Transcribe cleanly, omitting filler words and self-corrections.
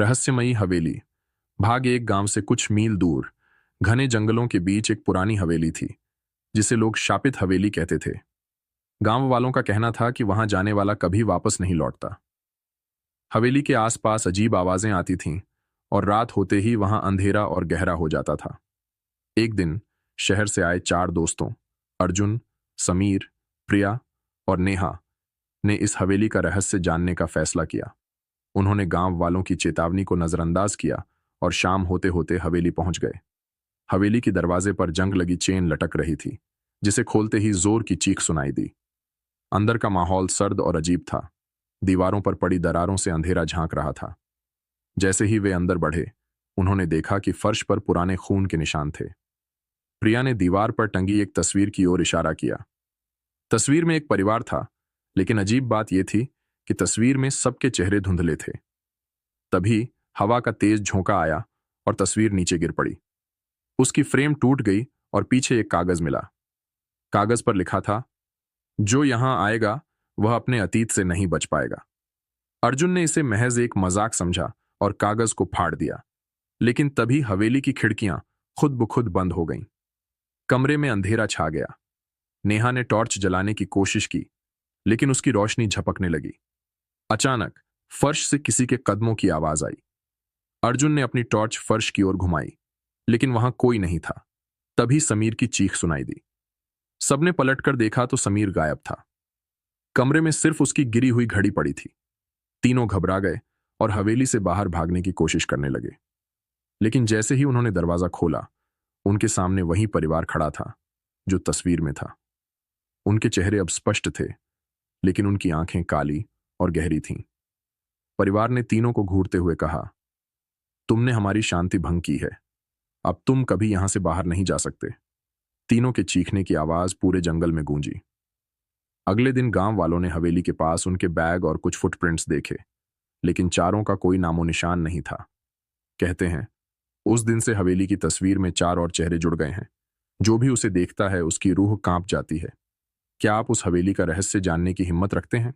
रहस्यमयी हवेली। भाग एक गांव से कुछ मील दूर घने जंगलों के बीच एक पुरानी हवेली थी, जिसे लोग शापित हवेली कहते थे। गांव वालों का कहना था कि वहां जाने वाला कभी वापस नहीं लौटता। हवेली के आसपास अजीब आवाजें आती थीं और रात होते ही वहां अंधेरा और गहरा हो जाता था। एक दिन शहर से आए चार दोस्तों अर्जुन, समीर, प्रिया और नेहा ने इस हवेली का रहस्य जानने का फैसला किया। उन्होंने गांव वालों की चेतावनी को नजरअंदाज किया और शाम होते होते हवेली पहुंच गए। हवेली के दरवाजे पर जंग लगी चेन लटक रही थी, जिसे खोलते ही जोर की चीख सुनाई दी। अंदर का माहौल सर्द और अजीब था। दीवारों पर पड़ी दरारों से अंधेरा झांक रहा था। जैसे ही वे अंदर बढ़े, उन्होंने देखा कि फर्श पर पुराने खून के निशान थे। प्रिया ने दीवार पर टंगी एक तस्वीर की ओर इशारा किया। तस्वीर में एक परिवार था, लेकिन अजीब बात यह थी कि तस्वीर में सबके चेहरे धुंधले थे। तभी हवा का तेज झोंका आया और तस्वीर नीचे गिर पड़ी। उसकी फ्रेम टूट गई और पीछे एक कागज मिला। कागज पर लिखा था, जो यहां आएगा वह अपने अतीत से नहीं बच पाएगा। अर्जुन ने इसे महज एक मजाक समझा और कागज को फाड़ दिया, लेकिन तभी हवेली की खिड़कियां खुद ब खुद बंद हो गईं। कमरे में अंधेरा छा गया। नेहा ने टॉर्च जलाने की कोशिश की, लेकिन उसकी रोशनी झपकने लगी। अचानक फर्श से किसी के कदमों की आवाज आई। अर्जुन ने अपनी टॉर्च फर्श की ओर घुमाई, लेकिन वहां कोई नहीं था। तभी समीर की चीख सुनाई दी। सबने पलटकर देखा तो समीर गायब था। कमरे में सिर्फ उसकी गिरी हुई घड़ी पड़ी थी। तीनों घबरा गए और हवेली से बाहर भागने की कोशिश करने लगे, लेकिन जैसे ही उन्होंने दरवाजा खोला, उनके सामने वही परिवार खड़ा था जो तस्वीर में था। उनके चेहरे अब स्पष्ट थे, लेकिन उनकी आंखें काली और गहरी थीं। परिवार ने तीनों को घूरते हुए कहा, तुमने हमारी शांति भंग की है। अब तुम कभी यहां से बाहर नहीं जा सकते। तीनों के चीखने की आवाज पूरे जंगल में गूंजी। अगले दिन गांव वालों ने हवेली के पास उनके बैग और कुछ फुटप्रिंट्स देखे, लेकिन चारों का कोई नामो निशान नहीं था। कहते हैं, उस दिन से हवेली की तस्वीर में चार और चेहरे जुड़ गए हैं। जो भी उसे देखता है उसकी रूह कांप जाती है। क्या आप उस हवेली का रहस्य जानने की हिम्मत रखते हैं?